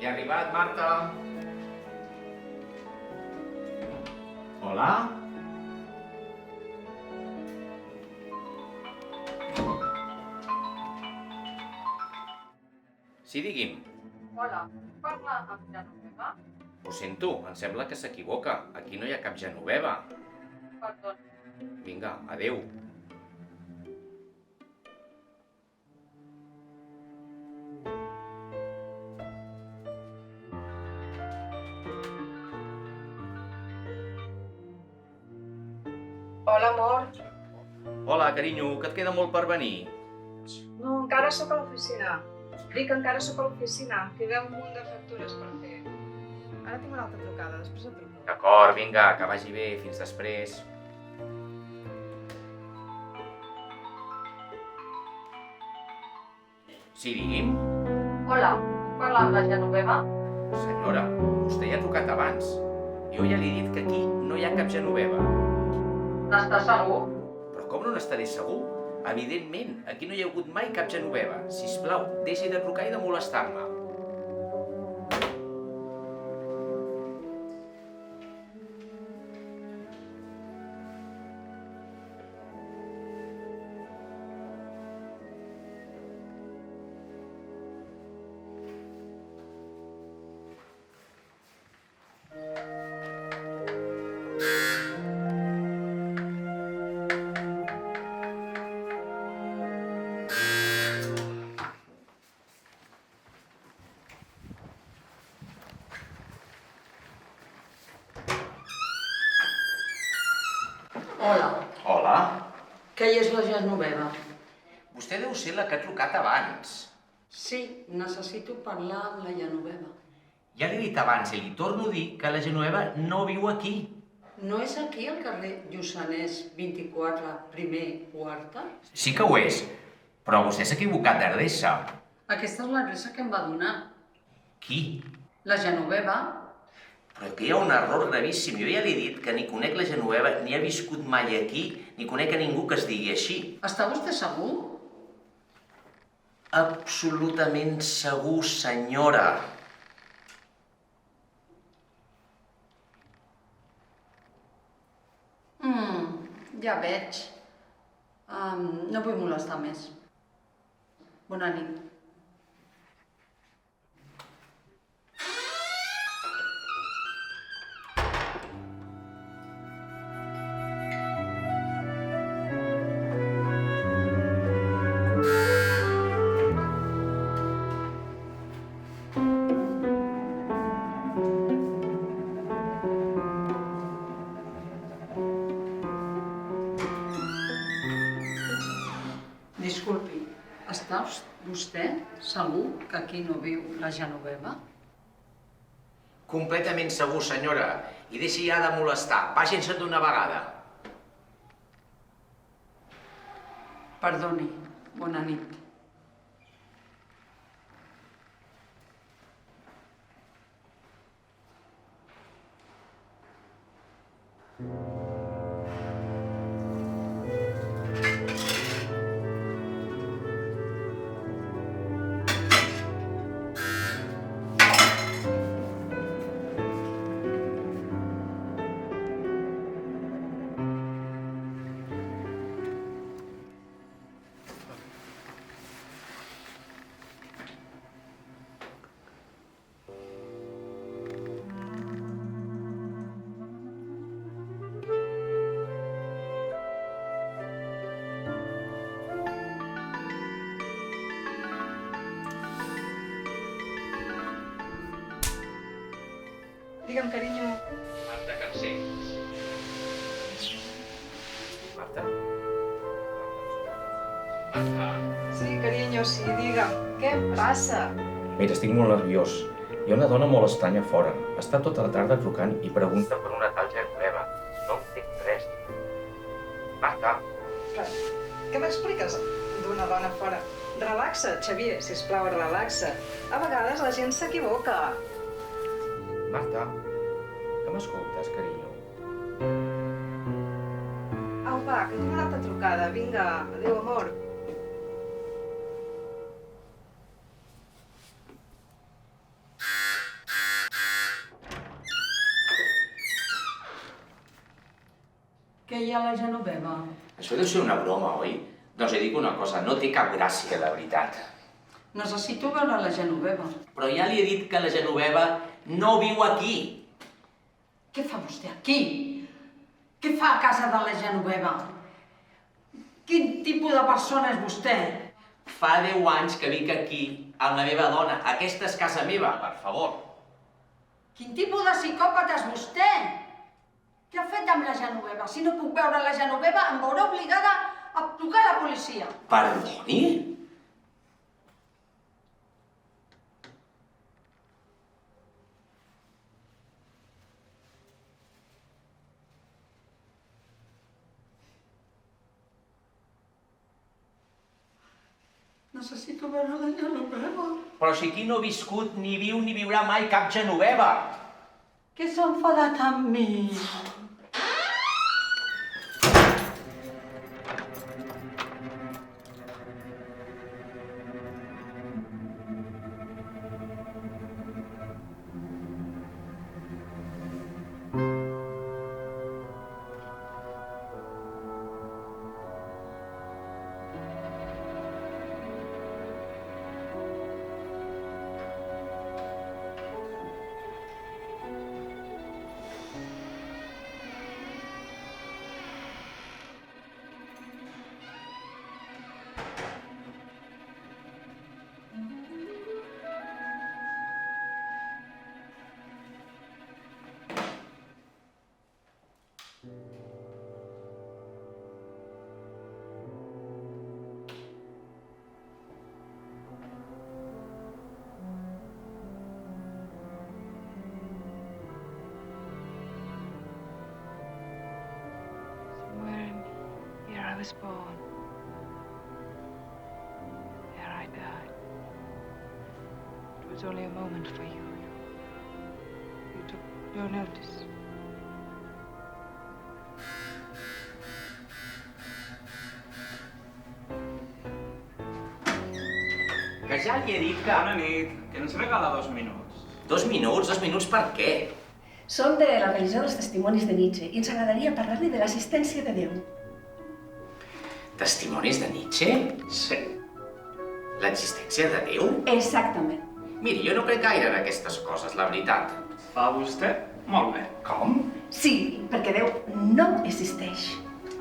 Ja he arribat, Marta. Hola? Sí, digui'm. Hola, puc parlar amb Genoveva? Ho sento, em sembla que s'equivoca. Aquí no hi ha cap Genoveva. Perdó. Vinga, adeu. Hola, amor. Hola, carinyo, que et queda molt per venir. No, encara sóc a l'oficina. Dic que encara sóc a l'oficina. Queda un munt de factures per fer. Ara tinc una altra trucada, després et truco. D'acord, vinga, que vagi bé. Fins després. Sí, digui'm. Hola, puc parlar amb la Genoveva? Senyora, vostè ja ha trucat abans. Jo ja li he dit que aquí no hi ha cap Genoveva. N'estàs segur? Però com no n'estaré segur? Evidentment, aquí no hi ha hagut mai cap Genoveva. Sisplau, deixi de trucar i de molestar-me. Hola, Hola? que hi és la Genoveva? Vostè deu ser la que ha trucat abans. Sí, necessito parlar amb la Genoveva. Ja l'he dit abans i li torno a dir que la Genoveva no viu aquí. No és aquí al carrer Lluçanès 24, primer, quarta? Sí que ho és, però vostè s'ha equivocat d'adreça. Aquesta és l'adreça que em va donar. Qui? La Genoveva? Però que hi ha un error gravíssim. Jo ja li he dit que ni conec la Genoveva, ni ha viscut mai aquí, ni conec a ningú que es digui així. Està vostè segur? Absolutament segur, senyora. Ja veig. No vull molestar més. Bona nit. Disculpi, està vostè segur que aquí no viu la Genoveva? Completament segur, senyora. I deixi ja de molestar. Vagin-se'n d'una vegada. Perdoni, bona nit. Digue'm, carinyo. Marta Cancell. Marta? Marta? Sí, carinyo, sí, digue'm. Què em passa? Mira, estic molt nerviós. Hi ha una dona molt estranya fora. Està tota la tarda trucant i pregunta per una tal Genoveva. No entenc res. Marta! Però, què m'expliques d'una dona fora? Relaxa't, Xavier, sisplau, relaxa't. A vegades la gent s'equivoca. Marta! Que m'escoltes, carinyo? Au, va, que tinc una altra trucada. Vinga, adéu, amor. Què hi ha a la Genoveva? Això deu ser una broma, oi? Doncs dic una cosa, no té cap gràcia, de veritat. Necessito veure la Genoveva. Però ja li he dit que la Genoveva no viu aquí. Què fa vostè aquí? Què fa a casa de la Genoveva? Quin tipus de persona és vostè? Fa 10 anys que vic aquí amb la meva dona. Aquesta és casa meva, per favor. Quin tipus de psicòpata és vostè? Què ha fet amb la Genoveva? Si no puc veure la Genoveva, em veurà obligada a trucar a la policia. Perdoni? Necessito veure la Genoveva. Però si aquí no ha viscut, ni viu, ni viurà mai cap Genoveva. Que s'ha enfadat amb mi. I was born. There I died. It was only a moment for you. You took no notice. Que ja li he dit que... Bona nit, que ens regala 2 minuts. 2 minuts? 2 minuts per què? Som de la religió dels testimonis de Nietzsche i ens agradaria parlar-li de l'assistència de Déu. Testimonis de Nietzsche? Sí. L'existència de Déu? Exactament. Miri, jo no crec gaire en aquestes coses, la veritat. Fa vostè? Molt bé. Com? Sí, perquè Déu no existeix.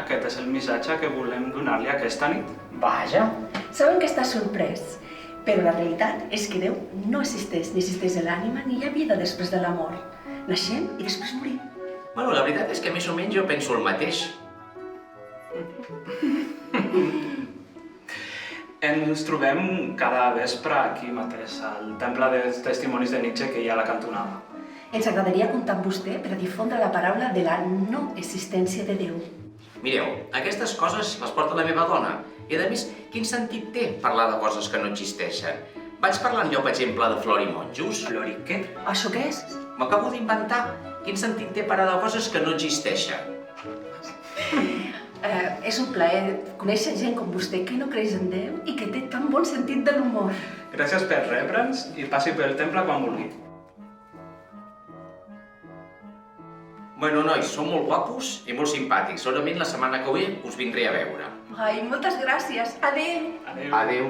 Aquest és el missatge que volem donar-li aquesta nit. Vaja. Sabem que està sorprès, però la realitat és que Déu no existeix, ni existeix l'ànima ni hi ha vida després de la mort. Naixem i després morim. Bueno, la veritat és que més o menys jo penso el mateix. Ens trobem cada vespre aquí mateix, al temple dels testimonis de Nietzsche que hi ha a la cantonada. Ens agradaria comptar amb vostè per a difondre la paraula de la no existència de Déu. Mireu, aquestes coses les porta la meva dona. I a més, quin sentit té parlar de coses que no existeixen? Vaig parlant jo, per exemple, de Flor i Monjos. Flor i què? Això què és? M'acabo d'inventar. Quin sentit té parlar de coses que no existeixen? És un plaer conèixer gent com vostè que no creix en Déu i que té tan bon sentit de l'humor. Gràcies per rebre'ns i passi pel temple quan vulgui. Bueno, nois, són molt guapos i molt simpàtics. Segurament la setmana que ve us vindré a veure. Ai, moltes gràcies. Adéu. Adéu. Adéu.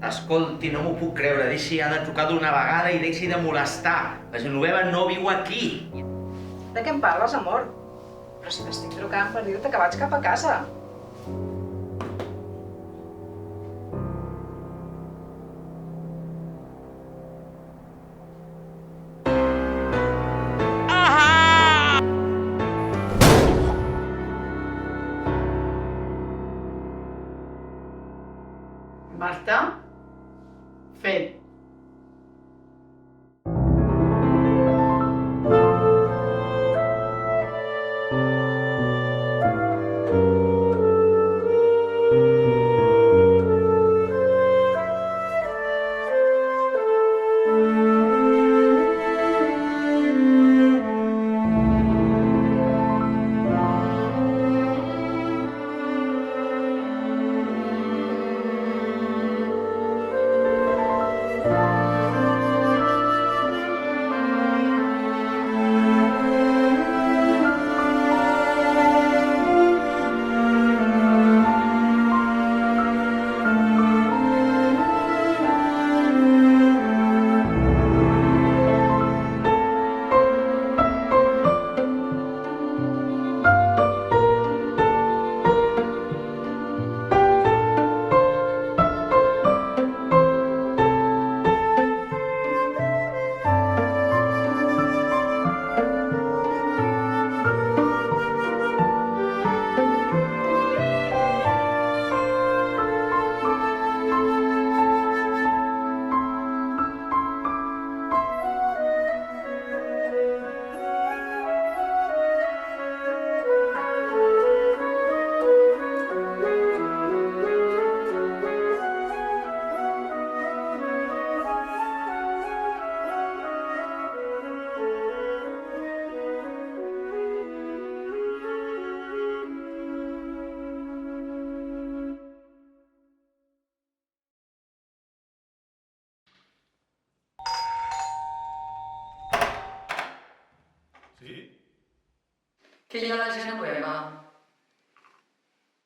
Escolti, no m'ho puc creure. Deixi ja de trucar d'una vegada i deixi de molestar. La Genoveva no viu aquí. De què em parles, amor? Però si t'estic trucant per dir-te que vaig cap a casa. Marta? Fet. Sí? Que jo la Genoveva